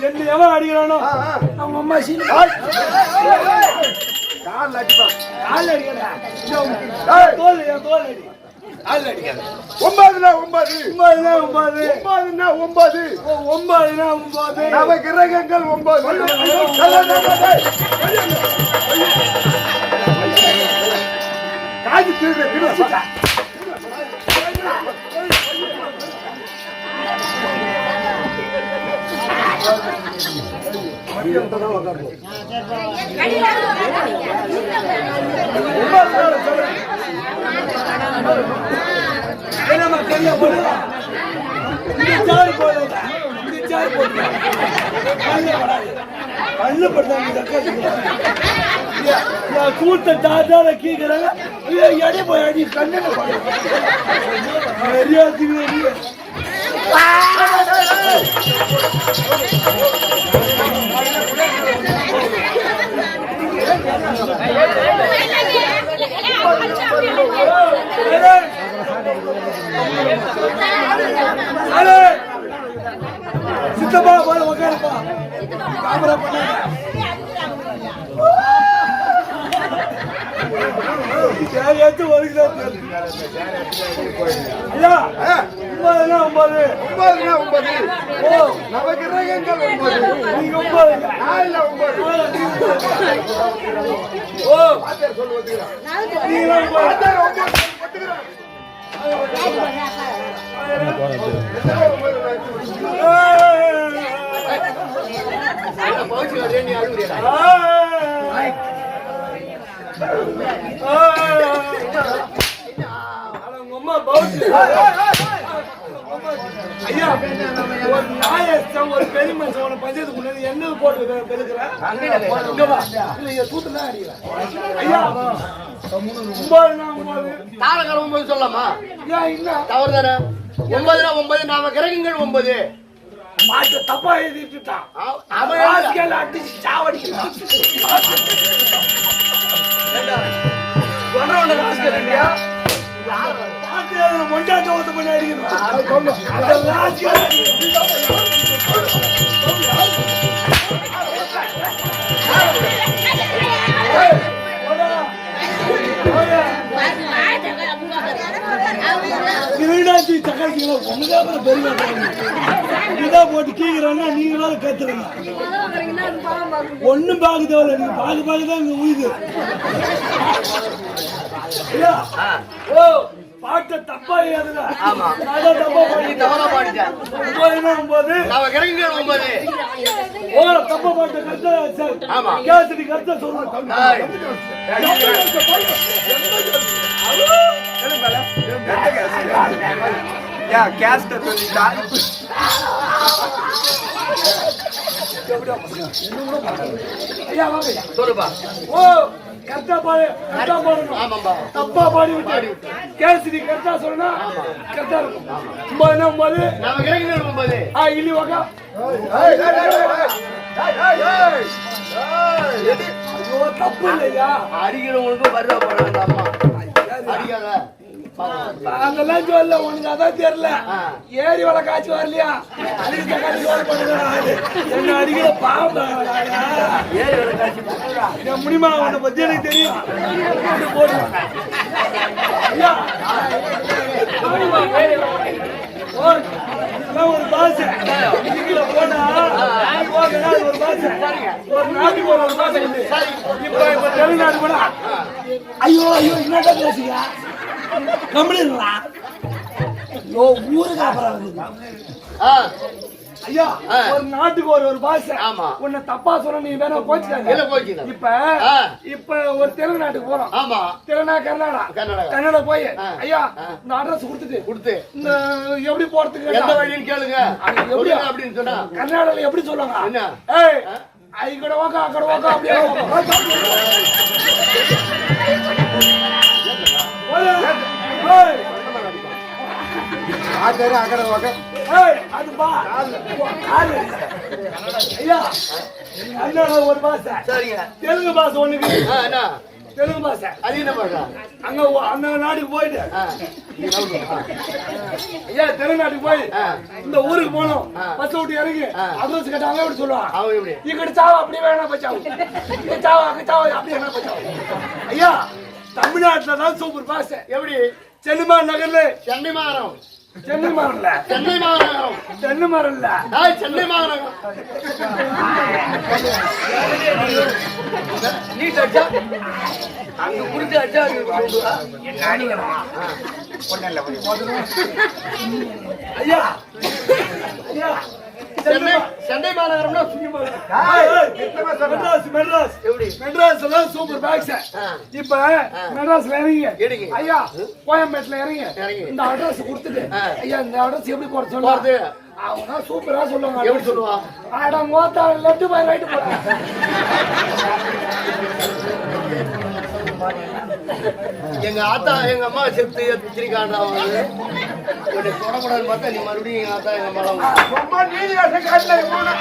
என்ன எவன் அடிக்கிறானோ அவங்க அம்மா கிரகங்கள் 9 காஜி கூட்ட தாத்தால கீக்கிறாங்க எடை போய் அடி கண்ணு சித்தப்பா போல உட்காருப்பா காமரா பண்ண நவகிரகங்கள் ஐயா ஒரு நாயஸ்தான் ஒரு பெரிய மனுஷன் பஞ்சத்துக்கு முன்னாடி என்ன போட்டு பெருக்கிறேன் தூத்துலாம் அடிக்கிறேன் ஐயா 9 தாரகாலம் 9 சொல்லலாமா? ஏன் இல்ல தவறு தானே? 9 நாம கிரகங்கள் 9 மாட்டு தப்பா எழுதிட்டுட்டான். அவன் அடிச்சு சாவடிக்கிறான். மொண்டாட்ட ஓட்டு பண்ணி அடிக்கணும். திருடாச்சி தக்காளிங்களா ஒண்ணுதான் பெரிய இதான் போட்டு கீக்கிறோன்னா நீங்களும் கத்துறீங்க. ஒண்ணும் பார்க்க தேவையில்ல, நீங்க பார்க்கதான் இங்க உயிது. பாட்ட தப்பா ஏதுல தப்பா பாடிட்டேன். 9 தப்பா பாட்ட கருத்தா கேசரி கருத்தா சொல்லுங்க. கரெக்டா பாடு, கரெக்டா பாடணும். தப்பா பாடி விட்டு கேசரி கரெக்டா சொல்லனா கரெக்டா இருக்கும். 9 இல்லி வாக்கா. ஐயோ தப்பு இல்லையா? அடிக்கிறவங்களுக்கும் வருவா போறாங்க. அடிக்காத அதெல்லாம் சொல்ல உனக்கு அதான் தெரியல. ஏரி வள காய்ச்சி வரலையா? என்ன அடிக்கிற பாம்பு முடியுமா? உன்னை பத்தி எனக்கு தெரியும். ஒரு பாச போனா ஒரு பாச ஒரு நாட்டுக்கு ஒரு பாச. இப்ப தமிழ்நாடு போனா ஐயோ ஐயோ என்னடா பேசுங்க கம்பெனிங்களா? ஊருக்கு அப்புறம் ஐயா ஒரு நாட்டுக்கு ஒரு பாஷை. உன்னை தப்பா சொல்ல நீ வேணா கோச்சுக்காங்க. இப்ப ஒரு தெலுங்கு நாட்டுக்கு போறோம். கர்நாடகா போய் ஐயா இந்த அட்ரஸ் கொடுத்து இந்த எப்படி போறதுக்கு எந்த வழின்னு கேளுங்க. எப்படி அப்படின்னு சொன்னா கர்நாடகால எப்படி சொல்லுவாங்க? ஏய் ஐகட வாக்கா அக்கட வாக்கா அப்படியே ஆச்சாரி அக்கறை வகை அது பா ஐயா அண்ணா ஒரு பாசை சரிங்க தெலுங்கு பாசை ஒண்ணுக்கு என்ன தெலுங்கு பாசை அது என்ன பாஷா அங்க அந்த நாட்டுக்கு போயிட்டு ஐயா தெலுங்கு நாட்டுக்கு போய் இந்த ஊருக்கு போனோம் பஸ் விட்டு இறங்கி அட்ரஸ் கேட்டாங்க அப்படி சொல்லுவான் அவன் எப்படி இக்கடி சாவா அப்படியே வேணா பச்சாவும் இங்க சாவா அங்க சாவா அப்படியே வேணா பச்சாவும் ஐயா தமிழ்நாட்டுல தான் சூப்பர் பாசை எப்படி சென்னிமா நகர்ல சென்னை மாநகரம் சென்னை மரம்ல சென்னை மாநகரம் சென்னை மரம்ல சென்னை மாநகரம் நீ அச்சா அங்க புரிஞ்சு அச்சா ஐயா ஐயா சென்னை சென்னை மாநகரம்னா மெட்ராஸ் மெட்ராஸ் எப்படி மெட்ராஸ்ல சூப்பர் பாக்ஸ் இப்ப மெட்ராஸ்ல இறங்கி. இறங்கி ஐயா கோயம்பேட்டுல இறங்கி இறங்கி. இந்த அட்ரஸ் கொடுத்துட்டு ஐயா இந்த அட்ரஸ் எப்படி போட போறது சொல்லுவாங்க அவங்க சூப்பரா சொல்லுவாங்க எப்படி சொல்லுவான் ஆடா மோத்தா லெஃப்ட் பை ரைட் போட எங்க ஆத்தா எங்க அம்மா செத்து எத்திரிக்காண்டா வந்து உன்னை தொடக்கூடாதுன்னு பார்த்தா நீ மறுபடியும் எங்க ஆத்தா எங்க அம்மா சும்மா நீதி வேஷம் காட்டல போன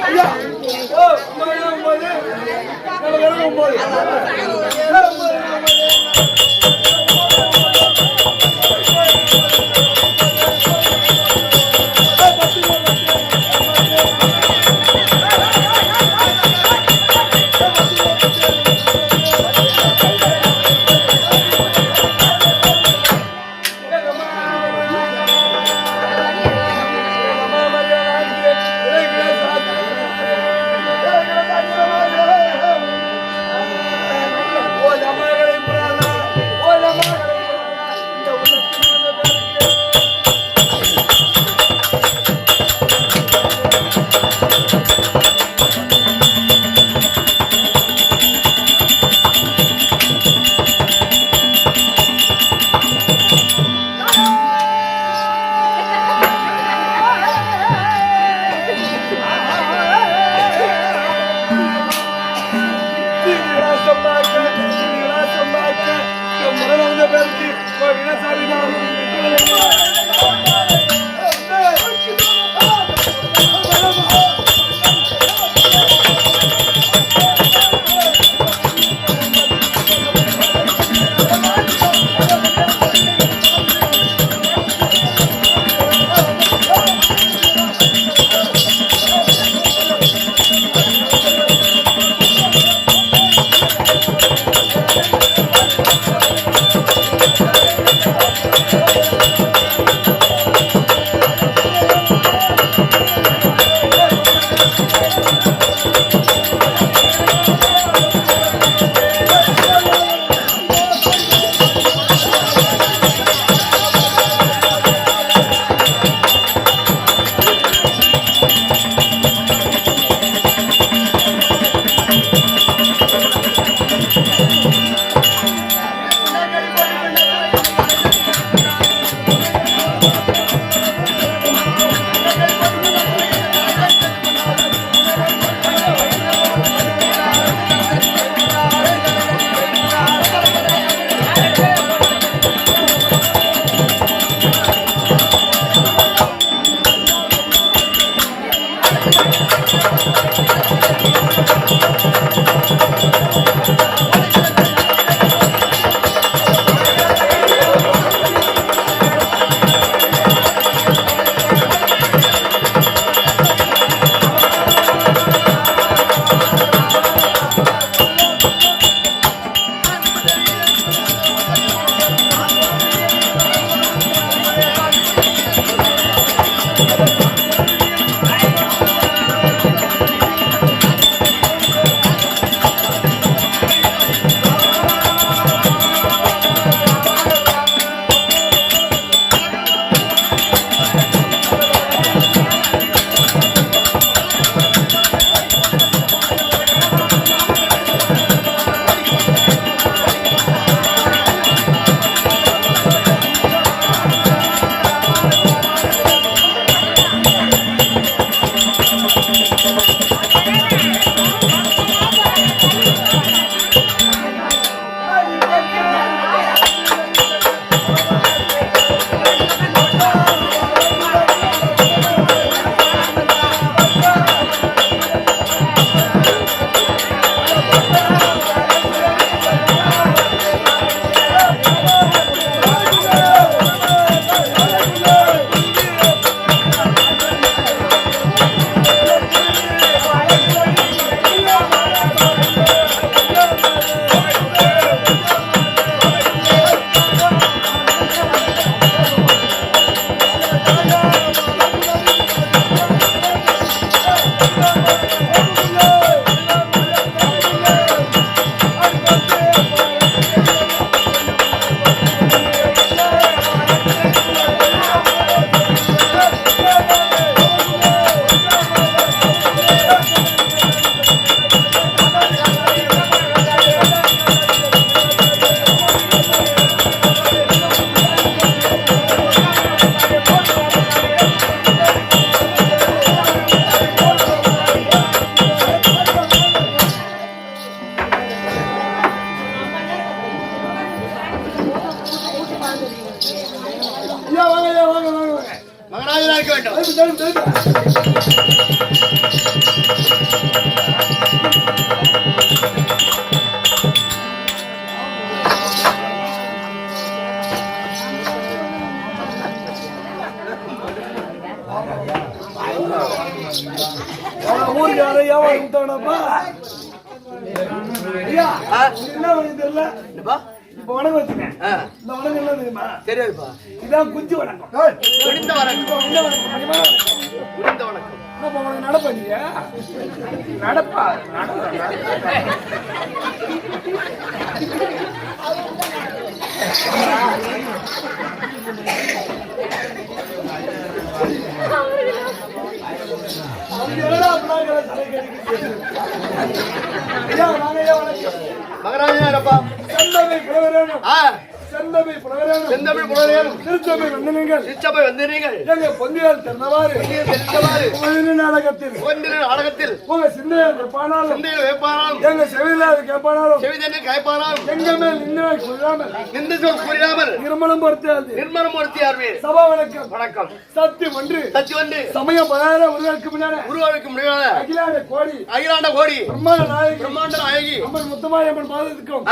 ஐயா ஓ மரம் போது மரம் போது இருக்க வேண்டும். ஊருக்கு யாரையா விட்டானப்பா ஐயா என்ன தெரியல இப்ப வணக்கம் வச்சுக்கேன். இந்த வணக்கம் என்ன தெரியுமா? தெரியாதுப்பா. இதான் குஞ்சு வணக்கம். முடிந்த வணக்கம். முடிந்த வணக்கம். என்ன உனக்கு நடப்பா நீ நடப்பா மகராஜா செந்தமிழ் புலவரேனும் செந்தமிழ் புலவரேனும் செந்தமிழ் புலவரேனும் திருச்சபை வந்தனீங்கள் திருச்சபை வந்தனீங்கள் எங்க பொந்தியால் தெரிந்தவாறு நாடகத்தில் உங்க சிந்தையில் வைப்பானாலும் எங்க செவிலாது கேட்பானாலும் செவிதனை காய்ப்பானாலும் எங்க மேல் நின்று கூறாமல் நின்று சொல் கூறாமல் நிர்மலம் பொருத்தியார்வே சபா வணக்கம் வணக்கம். சத்தியம் ஒன்று சமயம் 10,000 உருவாக்கு முன்னால அகிலாண்ட கோடி பிரம்மாண்ட நாயகி அம்மன் முத்தமாயம்மன் பாதத்துக்கும்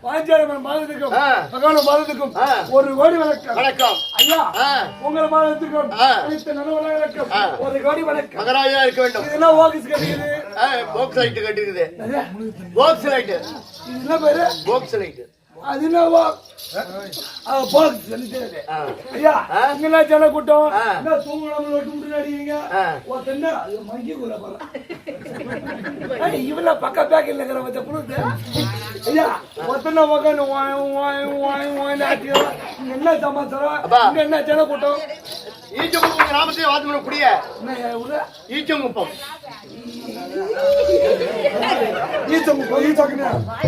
பாஞ்சாயம்மன் பாதத்துக்கும் பகவான் பாதத்துக்கும் 1 கோடி வணக்கம். ஐயா உங்கள் பாதத்துக்கும் அனைத்து நலவளங்களுக்கும் 1 கோடி வணக்கம். மகராஜா இருக்க வேண்டும். இதெல்லாம் வாக்ஸ் கட்டிக்குது. பாக்ஸ் லைட் கட்டிக்குது. Box light. இது என்ன பேரு? Box light. அது என்ன பாக்ஸ் சொல்லிட்டே. ஐயா இங்க ஜன கூட்டம் என்ன தூங்கணும் நோட்டு அடிக்கிறீங்க. ஒருத்தங்க மங்கி கூட போற இவள பக்க பேக் இல்லங்கற வச்ச புடுது. ஐயா ஒருத்தங்க உட்கார்ந்து என்ன சமாச்சாரம்? இங்க என்ன ஜன கூட்டம்? ஈச்சங்குப்பம் கிராமத்தை வாத்துமன குடிய என்ன ஈச்சங்குப்பம்.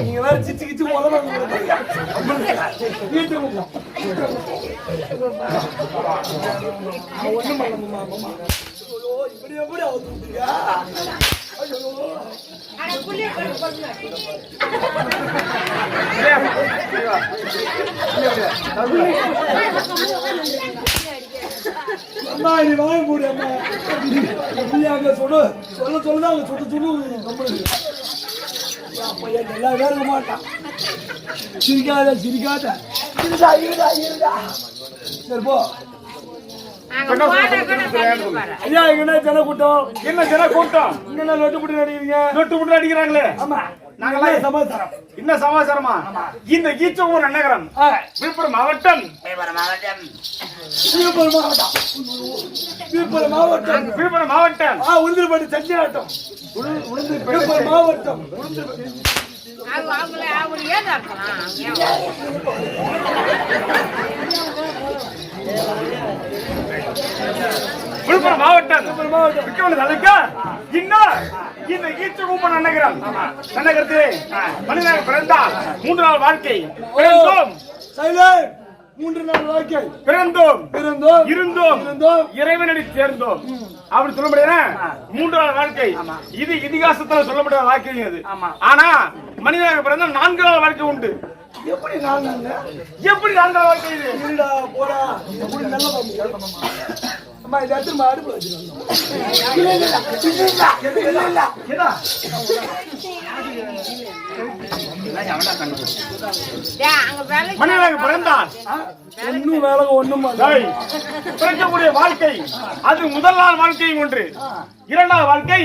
நீங்க வேற சிச்சு கிச்சு உதவாங்க. ஒண்ணும் பண்ண இப்படி எப்படி அவுத்துட்டீங்க? அம்மா நீ வாங்க போடு. அம்மா சொல்லு சொல்ல சொல்லுதான் அவங்க சுட்டு சொல்லு. அப்ப எல்லா வேலையும் மாட்டான். சிரிக்காத சரி போ. ஐயா என்ன ஜன கூட்டம்? என்ன ஜன கூட்டம்? இங்க நொட்டு புட்டு அடிக்கிறீங்க. நொட்டு புட்டு அடிக்கிறாங்களே. ஆமா நாங்கெல்லாம் சமாச்சாரம். என்ன சமாச்சாரமா? இந்த ஈச்சங்கூர் நகரம் விழுப்புரம் மாவட்டம் விழுப்புரம் மாவட்டம் உளுந்தூர்பேட்டை சத்தியாட்டம் விழுப்புரம் மாவட்டம் விழுப்புரம் மாவட்டம் இந்த ஈச்சங்கூப்பன் நகரம் நகரத்திலே மனிதனாக பிறந்தால் 3 நாள் வாழ்க்கை பிறந்தோம். 3 நாள் வாழ்க்கை பிறந்தோம் இருந்தோம் இறைவனடி சேர்ந்தோம் அப்படி சொல்ல முடியாது. 3 நாள் வாழ்க்கை இது இதிகாசத்துல சொல்ல முடியாத வாழ்க்கை அது. ஆனா மனிதனாக பிறந்தால் 4 நாள் வாழ்க்கை உண்டு. எப்படி 4 நாள் வாழ்க்கை இது? இருடா போடா எப்படி நல்ல அம்மா இத எடுத்து அடுப்புல வச்சிரணும். மனிதனாக பிறந்தால் இன்னும் வேலை ஒண்ணும் பிறக்கக்கூடிய வாழ்க்கை அது முதல் நாள் வாழ்க்கை ஒன்று. 2வது வாழ்க்கை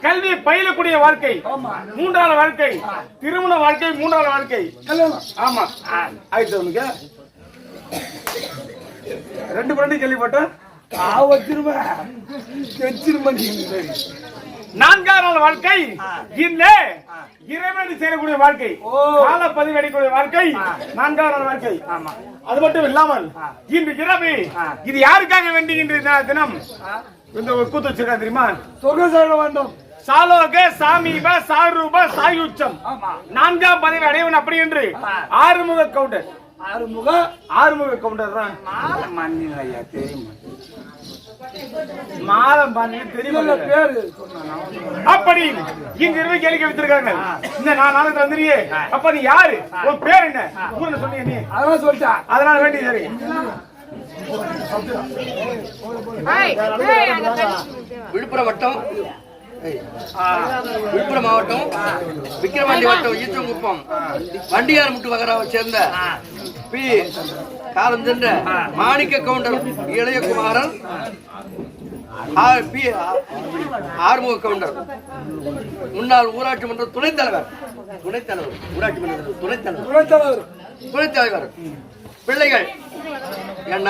கல்வி பயிலக்கூடிய வாழ்க்கை. 3வது வாழ்க்கை திருமண வாழ்க்கை. 3வது வாழ்க்கை ஆமா ஆயிடுச்சு. உனக்கு 2 பிறண்டு கேள்விப்பட்டேன். 4வது நாள் வாழ்க்கை இந்த இறைவனை செய்யக்கூடிய வாழ்க்கை. கால பதிவு அடிக்கக்கூடிய வாழ்க்கை 4வது நாள் வாழ்க்கை. அது மட்டும் இல்லாமல் இன்று இரவு இது யாருக்காக வேண்டுகின்ற தினம் இந்த கூத்து வச்சிருக்கா தெரியுமா? சொர்க்க வேண்டும். சாலோக சாமீப சாரூப சாயுச்சம் 4ஆம் பதவி அடைவன் அப்படி என்று ஆறுமுக கவுண்டர். ஆறுமுக கவுண்டர் தான் மாதம் தெரியுமா பேரு? அப்படி இங்க இருந்து கேள்வி வச்சிருக்காங்க. இந்த நான் நாளைக்கு வந்துறியே அப்ப நீ யாரு? உன் பேர் என்ன? ஊர்ல சொன்னீங்க நீ. அதான் சொல்லிட்டா. அதனால வேண்டி சரி விழுப்புரம் வட்டம் விழுப்புரம் மாவட்டம் விக்கிரவாண்டி வட்டம் ஈச்சங்குப்பம் வண்டியார் முட்டு வகராவை சேர்ந்த பி காலம் சென்ற மாணிக்க கவுண்டர் இளையகுமாரன் பி ஆறுமுக கவுண்டர் முன்னாள் ஊராட்சி மன்ற துணைத் தலைவர் ஊராட்சி மன்ற துணைத் தலைவர் பிள்ளைகள் என்ன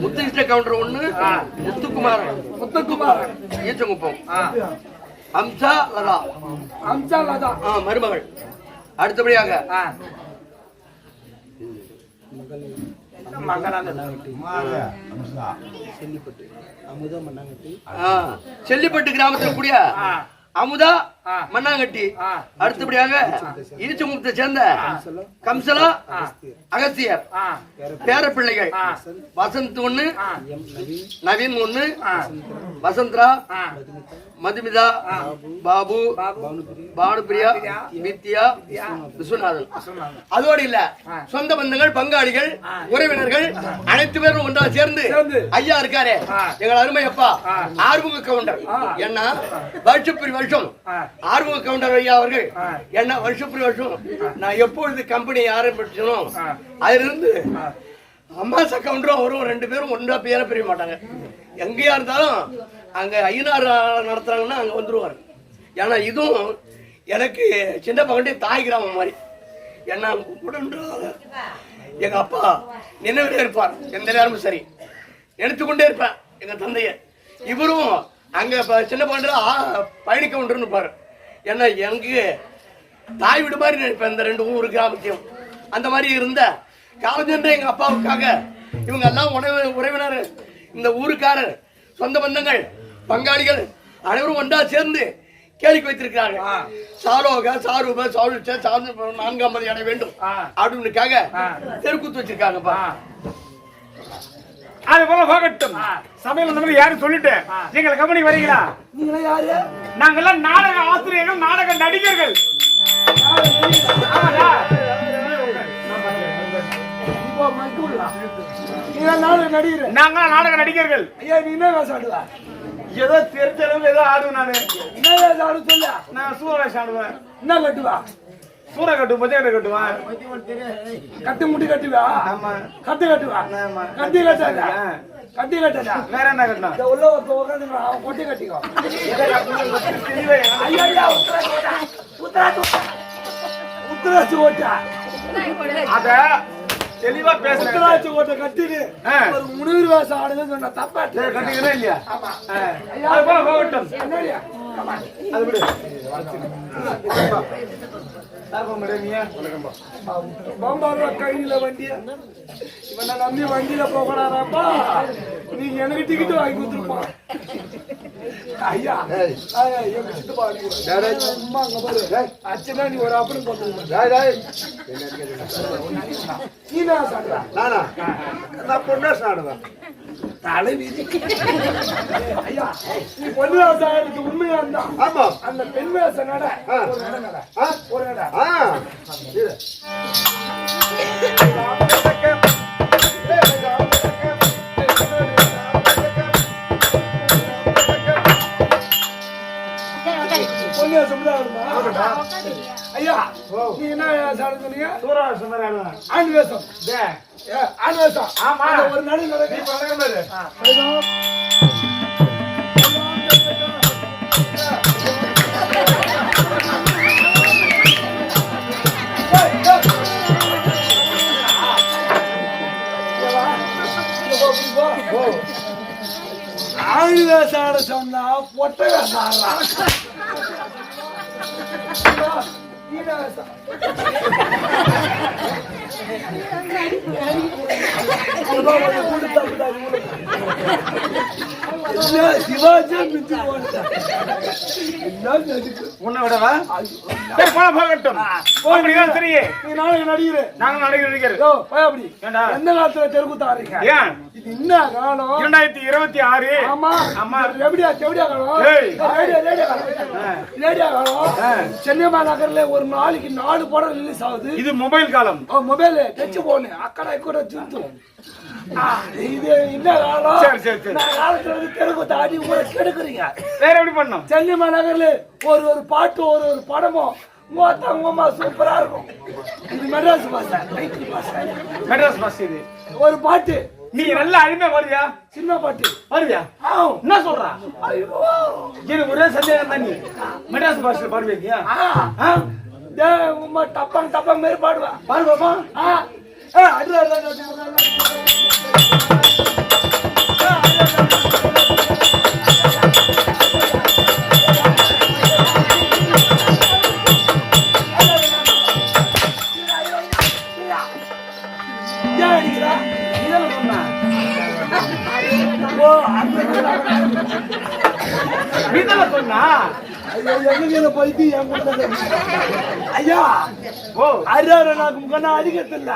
முத்துகிருஷ்ண கவுண்டர் 1 முத்துக்குமார் ஈச்சங்குப்பம் அம்சா லதா மருமகள். அடுத்தபடியாக செல்லிப்பட்டு கிராமத்தில் கூடிய அமுதா மண்ணாங்கட்டி. அடுத்தபடியாக ஈச்சங்குப்பத்தை சேர்ந்த கம்சலா அகஸ்தியர் பேர பிள்ளைகள் வசந்த் 1 நவீன் 1 வசந்தரா மதுமிதா பாபு பானுபிரியா வித்யா விஸ்வநாதன். அதோடு இல்ல சொந்த பந்தங்கள் பங்காளிகள் உறவினர்கள் அனைத்து பேரும் ஒன்றா சேர்ந்து ஐயா இருக்காரு எங்கள் அருமை அப்பா ஆறுமுக கவுண்டர் என்ன வருஷப்படி வருஷம் ஆறுமுக கவுண்டர் ஐயா அவர்கள் என்ன வருஷப்படி வருஷம் நான் எப்பொழுது கம்பெனி ஆரம்பிச்சனோ அதிலிருந்து அம்மாசா கவுண்டரும் அவரும் 2 பேரும் ஒன்றா பேர பிரிய மாட்டாங்க. எங்கேயா இருந்தாலும் அங்க ஐயனார் நடத்துறாங்கன்னா அங்க வந்துருவாரு. ஏன்னா இதுவும் எனக்கு சின்ன பகண்டே தாய் கிராமம் மாதிரி. என்ன எங்க அப்பா நினைவிலே இருப்பார் எந்த நேரமும் சரி, எடுத்துக்கொண்டே இருப்பேன் எங்க தந்தைய. இவரும் அங்க சின்ன பகண்டா பயணிக்க ஒன்று இருப்பாரு. ஏன்னா எங்க தாய் வீடு மாதிரி நினைப்பேன் இந்த 2 ஊர் கிராமத்தையும். அந்த மாதிரி இருந்த காலஞ்சென்ற எங்க அப்பாவுக்காக இவங்க எல்லாம் உறவினர் இந்த ஊருக்காரர் சொந்த பந்தங்கள் பங்காளிகள் அனைவரும் ஒன்றா சேர்ந்து கேளிக்கை வைத்திருக்கிறார்கள். சாரோக சாரூப சாருச்ச 4ஆம் மதி அடைய வேண்டும் அப்படின்னுக்காக தெருக்கூத்து வச்சிருக்காங்கப்பா. அது போல போகட்டும். சபையில் இந்த மாதிரி யாரும் சொல்லிட்டு நீங்கள் கம்பெனி வரீங்களா? நீங்க யாரு? நாங்கெல்லாம் நாடக ஆசிரியர்கள், நாடக நடிகர்கள். நாங்க நாடக நடிகர்கள். ஐயா நீ என்ன வேஷம் ஆடுவ? ஏதோ தெரிஞ்சளவு ஏதோ ஆடுவேன். நானு என்ன வேஷம் ஆடு சொல்ல? நான் சூரவேஷம் ஆடுவேன். என்ன கட்டுவா? சூற கட்டுவேன், மத்தியான கட்டுவேன். கட்டு முட்டி கட்டுவா? ஆமா. கட்டு கட்டுவா? கட்டி கட்டாதா? கட்டி கட்டாதா? வேற என்ன கட்டணும்? உள்ள உட்காந்து கொட்டி கட்டிக்கோ. ஐயா உத்தராட்சி ஓட்டா அத தெளிவா பேசுறேன். உத்தராட்சி ஓட்ட கட்டிடு ஒரு முனிவர் வேஷம் ஆடுன்னு சொன்ன தப்பா கட்டிக்கிறேன் இல்லையா? அது போல போகட்டும். அது விடு. கையில வண்டிய இவனை நம்பி வண்டியில போகறாப்பா. நீங்க எனக்கு டிக்கெட் வாங்கி கொடுத்துருப்பான். ஐயா எங்க சித்தப்பா அம்மா அங்க பாரு அச்சனா நீ ஒரு அப்படி போட்டு நீ நான் சாடுறா? நானா நான் பொண்ணா சாடுவேன். தலை வீதி ஐயா நீ பொண்ணு வேஷம் உண்மையா இருந்தா ஆமா அந்த பெண் வேஷம் நட ஒரு நட ஐயா நீ என்ன வேஷம் சொன்னீங்க? சூரவேஷம் மாதிரி ஆடுவேன். ஆண் வேஷம். ஆண் வேஷம். ஆமா. ஒரு நடு நடக்க ஆண் வேஷம் ஆட சொன்னா பொட்டை வேஷம் ஆடலாம். கொடுத்த சிவாஜி உன்னை விடவா சரி போகட்டும் போகட்டும் சரி நீ நாளைக்கு நடிகர் நாங்க நடிகர் அப்படி எந்த காலத்துல தெருக்கூத்து ஆடுறீங்க ஏன் இது என்ன காலம் 2026 ஆமா ஆமா எப்படியா காலம் ரேடியா காலம் சென்னை நகர்ல ஒரு நாளைக்கு 4 படம் ரிலீஸ் ஆகுது இது மொபைல் காலம் மொபைல் டச் போன் அக்கடை கூட சுத்தும் இது என்ன காலம் சரி சரி சரி காலத்துல தெருக்கூத்து ஆடி உங்களை கெடுக்குறீங்க வேற எப்படி பண்ணோம் சென்னை நகர்ல ஒரு பாட்டு ஒரு படமும் மூத்தவங்கம்மா சூப்பரா இருக்கும் இது மெட்ராஸ் பாஸ் இது ஒரு பாட்டு நீ நல்ல அருமையா பாடுவியா சின்ன பாட்டு பாடுவியா என்ன சொல்றா எனக்கு ஒரே சந்தேகம் தான் நீ மெட்ராஸ் பாஸ்ல பாடுவீங்க உமா டப்பம் மாரி பாடுவா பாடுவாமா சொன்னா ஐயா ஓ அரியாரனாக்கு முகனா அடிக்கிறதில்ல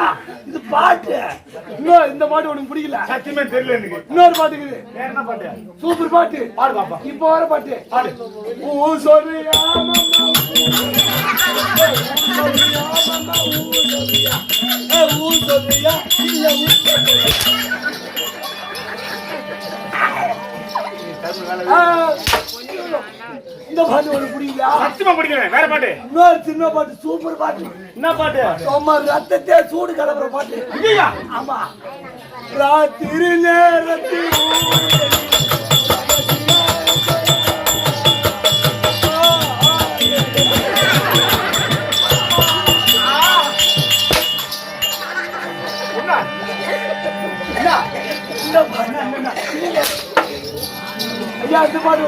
இது பாட்டு இன்னும் இந்த பாட்டு உனக்கு பிடிக்கல சத்தியமே தெரியல எனக்கு இன்னொரு பாட்டு இருக்குது என்ன பாட்டு சூப்பர் பாட்டு பாடு பாப்பா இப்போ வர பாட்டு பாடு ஊ சொல்றியா ஊ சொல்றியா இல்ல இந்த பாட்டு உனக்கு பிடிக்கல சத்தியமா பிடிக்கல வேற பாட்டு இன்னொரு சின்ன பாட்டு சூப்பர் பாட்டு என்ன பாட்டு சும்மா ரத்தத்தை சூடு கலப்புற பாட்டு இல்லையா ஆமா ராத்திரி நேரத்தில் ஐயா இந்த பாட்டு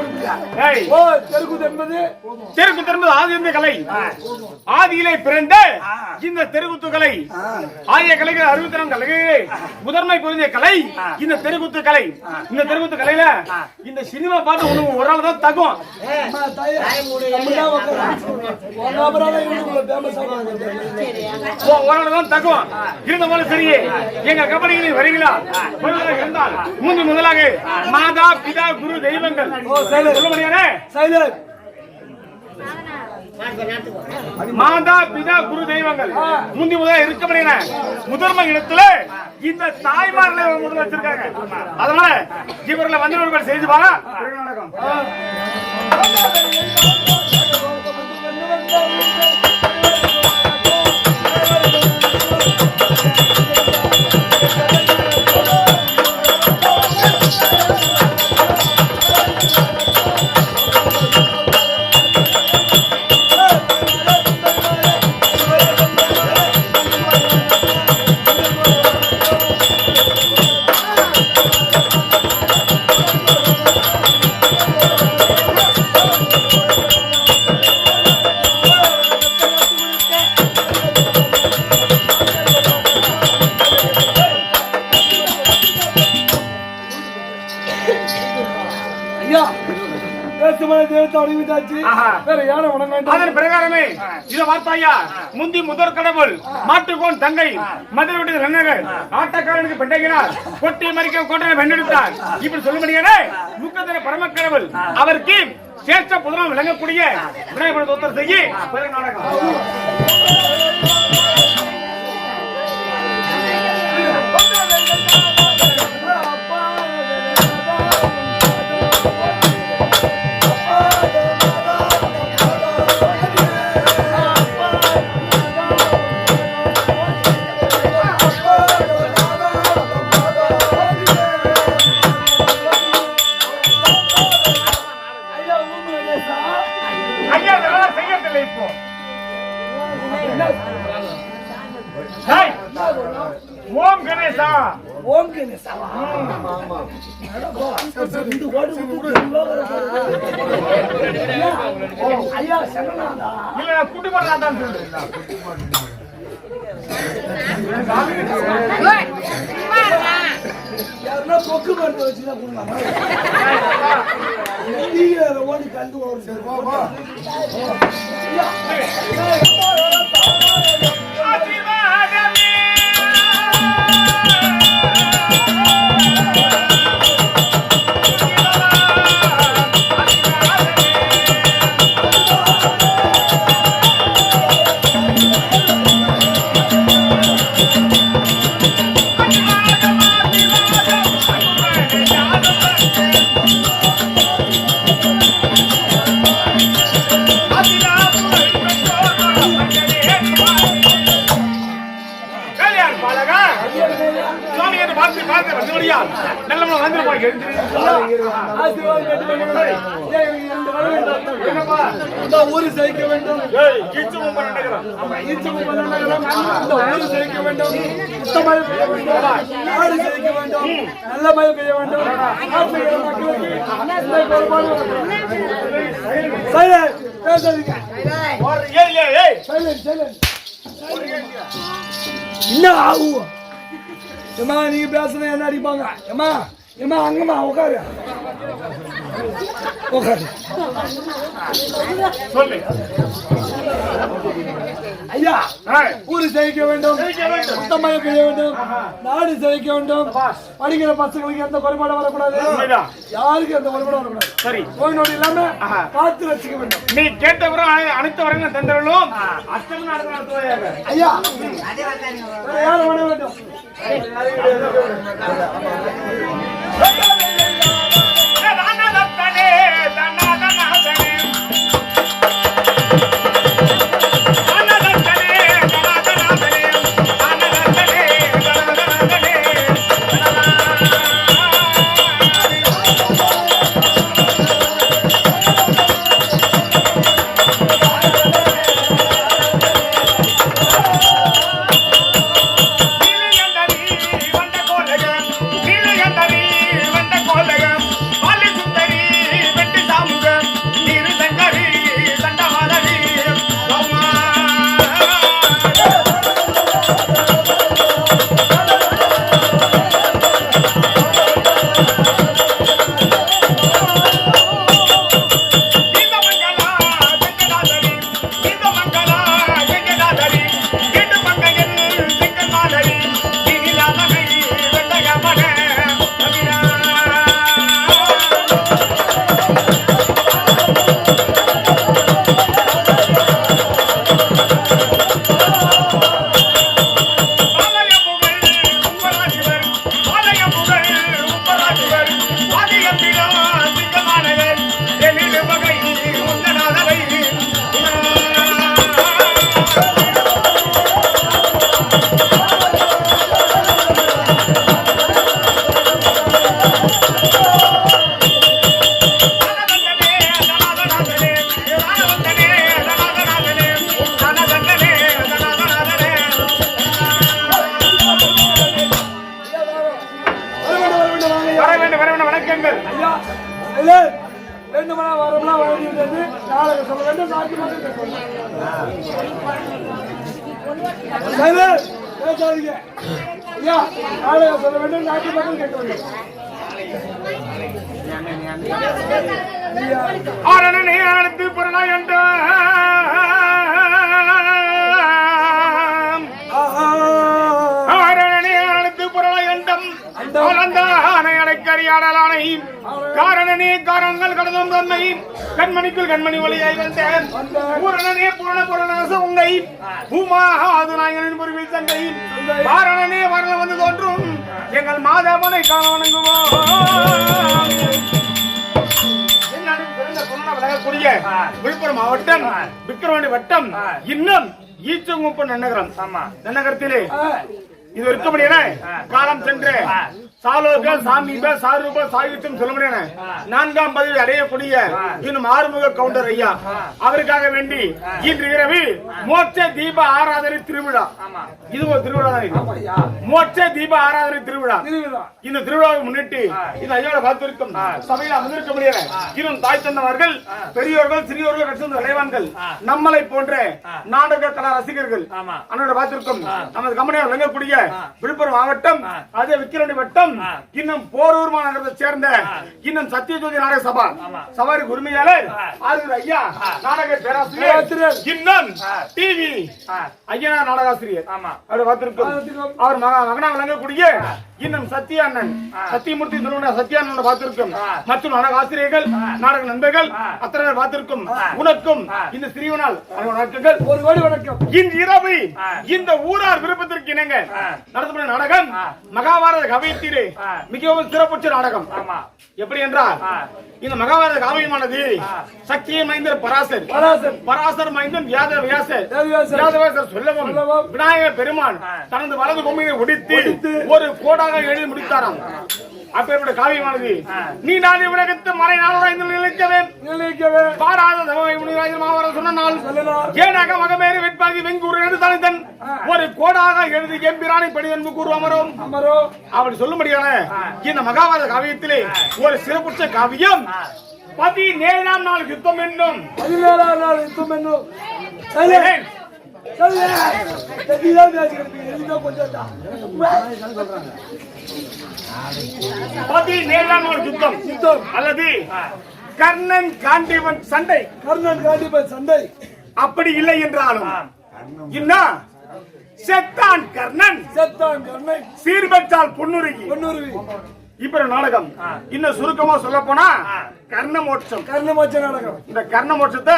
தெருக்கூத்து என்பது ஆதிந்த கலை ஆதியிலே பிறந்த இந்த தெருக்கூத்து கலை ஆகிய கலைகள் 64 கலைகளே முதன்மை பொருந்திய கலை இந்த தெருக்கூத்து கலை இந்த தெருக்கூத்து கலையில இந்த சினிமா பாட்டு உனக்கு ஒரு ஆள் தான் தகும் ஒரு ஆள் தான் தகும் இருந்த போல சரியே எங்க கபடிகளில் வரீங்களா இருந்தால் முதலாக மாதா பிதா குரு தெய்வங்கள் மாதா பிதா குரு தெய்வங்கள் முந்தி முதல் இருக்க முதன்மை இடத்துல இந்த தாய்மார்களை முதல்ல வச்சிருக்காங்க அதனால இவர்களை வந்தவர்கள் செய்து வா பிரகாரமே இத வார்த்தையா முந்தி முதற் கடவுள் மாட்டுக்கோன் தங்கை மதுரை விட்டு ரன்னர்கள் ஆட்டக்காரனுக்கு பெண்டைகிறார் கொட்டி மறிக்க கோட்டை பெண்ணெடுத்தார் இப்படி சொல்ல முடியாது முக்கதர பரம கடவுள் அவருக்கு சேஷ்ட புதனம் விளங்கக்கூடிய விநாயகர் தோத்தர் செய்ய பிறகு நாடகம் ஓம் கணேசா ஓம் கணேசா ஐயா சரணாதா இல்ல குட்டி பண்ணாதான் யாருன்னா கொக்கு பண்ண வச்சுதான் கொடுக்கலாம் ஓடி கண்டு ஒரு சரி போப்பா ஊரு சேர்க்க வேண்டும் நாடு சேர்க்க வேண்டும் நல்ல மழை பெய்ய வேண்டும் என்ன ஆகும் ஏமா நீங்க பேசுன என்ன அடிப்பாங்க ஏமா ஏமா அங்கம்மா உட்காரு உட்காரு சொல்லு ஐயா ஊரு ஜெயிக்க வேண்டும் சுத்தமாக பெய்ய வேண்டும் நாடு ஜெயிக்க வேண்டும் படிக்கிற பசங்களுக்கு எந்த குறைபாடும் வரக்கூடாது யாருக்கும் எந்த குறைபாடும் வரக்கூடாது சரி நோய் நோடி இல்லாம காத்து வச்சுக்க வேண்டும் நீ கேட்டவரும் அனைத்து வரங்களும் தந்தவர்களும் அஷ்டமி நடத்துவாங்க ஐயா யாரும் வர வேண்டும் சொல்ல வேண்டும் நாட்டு மக்கள் கேட்க வேண்டும் அடுத்து புறநா என்ற அடைக்கறியாடலானை காரணனே காரணங்கள் கடந்தும் தன்னை கண்மணிக்குள் கண்மணி ஒளியாய் வந்தேன் பூரணனே பூரண பூரணாச உங்கை பூமாது நாயகனின் பொருவில் தங்கை காரணனே வரல வந்து தோன்றும் எங்கள் மாதவனை காண வணங்குவோம் விலகக்கூடிய விழுப்புரம் மாவட்டம் விக்கிரவாண்டி வட்டம் இன்னும் ஈச்சங்குப்பம் நன்னகரம் நன்னகரத்திலே இது இருக்கபடியான காலம் சென்று சாலோர்கள் சாமிகள் சாரூப சாகித்யம் சொல்ல முடியாது 4ஆம் பதவி அடையக்கூடிய இன்னும் ஆறுமுக கவுண்டர் ஐயா அவருக்காக வேண்டி இன்று இரவு மோட்ச தீப ஆராதனை திருவிழா இது ஒரு திருவிழா தான் மோட்ச தீப ஆராதனை திருவிழா இந்த திருவிழாவை முன்னிட்டு இந்த ஐயாவோட காத்திருக்கும் சபையில் அமர்ந்திருக்க முடியாது இன்னும் தாய் தந்தவர்கள் பெரியோர்கள் சிறியோர்கள் கட்சி தலைவான்கள் நம்மளை போன்ற நாடக கலா ரசிகர்கள் அண்ணோட பார்த்திருக்கும் நமது கம்பெனியால் விளங்கக்கூடிய விழுப்புரம் மாவட்டம் அதே விக்கிரவாண்டி வட்டம் நாடகம் இன்னும் போரூர் மாநகரத்தை சேர்ந்த இன்னும் சத்தியஜோதி நாடக சபாருக்கு உரிமையாளர் ஆறுகிற ஐயா நாடக பேராசிரியர் இன்னும் டிவி ஐயனார் நாடகாசிரியர் அவர் பார்த்திருக்கும். அவர் மகனா விளங்கக்கூடிய இன்னும் சத்யா அண்ணன் சத்தியமூர்த்தி சத்யா அண்ணன் பார்த்திருக்கும். மற்றும் நாடக ஆசிரியர்கள் நாடக நண்பர்கள் அத்தனை பார்த்திருக்கும். உனக்கும் இந்த சிறியவனால் வணக்கங்கள், ஒரு கோடி வணக்கம். இன்று இரவு இந்த ஊரார் விருப்பத்திற்கு இணங்க நடத்தப்பட்ட நாடகம் மகாபாரத கவியத்திலே மிகவும் சிறப்புற்ற நாடகம். எப்படி என்றால் இந்த மகாபாரத காவியமானது சக்தியை மைந்தர் பராசர் மைந்தன் வியாசர் சொல்லவும் விநாயகர் பெருமான் தனது வலது கொம்பினை ஒடித்து ஒரு கோடாக எழுதி முடித்தாராம். அப்பேற்பட்ட காவியமானது நீ நான் உலகத்து மறை நாள் நிலைக்கவே பாராத சொன்னால் ஏனாக மகமேறு வெட்பாகி வெங்கூர் எழுது தலைத்தன் ஒரு கோடாக எழுதி எம்பிரானை படி என்று கூறுவாமரும் அப்படி சொல்லும்படியான இந்த மகாபாரத காவியத்திலே ஒரு சிறப்புற்ற காவியம் 17ஆம் நாள் யுத்தம் என்னும் 17ஆம் நாள் யுத்தம் என்னும் 17ஆம் நாள் யுத்தம் அல்லது கர்ணன் காண்டீபன் சண்டை அப்படி இல்லை என்றாலும் இன்னும் செத்தான் கர்ணன் சீர்பெற்றால் பொன்னுருகி இப்ப நாடகம் இன்னும் சுருக்கமா சொல்ல போனா கர்ணமோட்சம் நாடகம். இந்த கர்ணமோட்சத்தை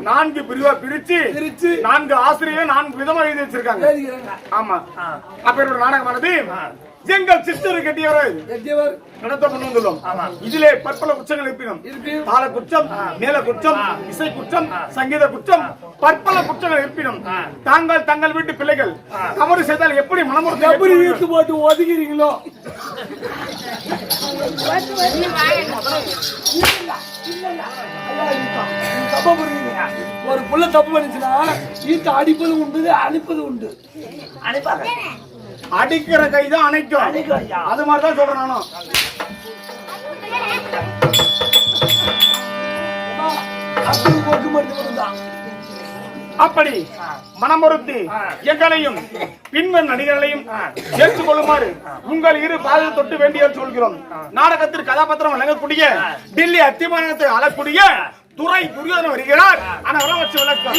4 பிரிவா பிரிச்சு 4 ஆசிரியர் 4 விதமா எழுதி வச்சிருக்காங்க. ஆமா, அப்ப நாடகமானது எங்கள் சிஸ்டர் கட்டியவர் நடத்த கொண்டு வந்துள்ளோம். இதிலே பற்பல குற்றங்கள் இருப்பினும் தாள குற்றம், மேல குற்றம், இசை குற்றம், சங்கீத குற்றம், பற்பல குற்றங்கள் இருப்பினும் தங்கள் வீட்டு பிள்ளைகள் தவறு செய்தால் எப்படி மனமுறை போட்டு ஒதுக்கிறீங்களோ ஒரு புள்ள தப்பு பண்ணிச்சுன்னா ஈட்ட அடிப்பது உண்டு, அனுப்பது உண்டு. அடிக்கிற கைதான் அணைக்கும், அது மாதிரிதான் சொல்றேன் நானும். அப்படி மனமொருத்தி எங்களையும் பின்வரும் நடிகர்களையும் ஏற்றுக் கொள்ளுமாறு உங்கள் இரு பாதத்தை தொட்டு வேண்டிய சொல்கிறோம். நாடகத்தில் கதாபாத்திரம் வழங்கக்கூடிய டில்லி அத்திமானத்தை ஆளக்கூடிய துறை துரியோதனன் வருகிறார். ஆனால் வச்சு விளக்கம்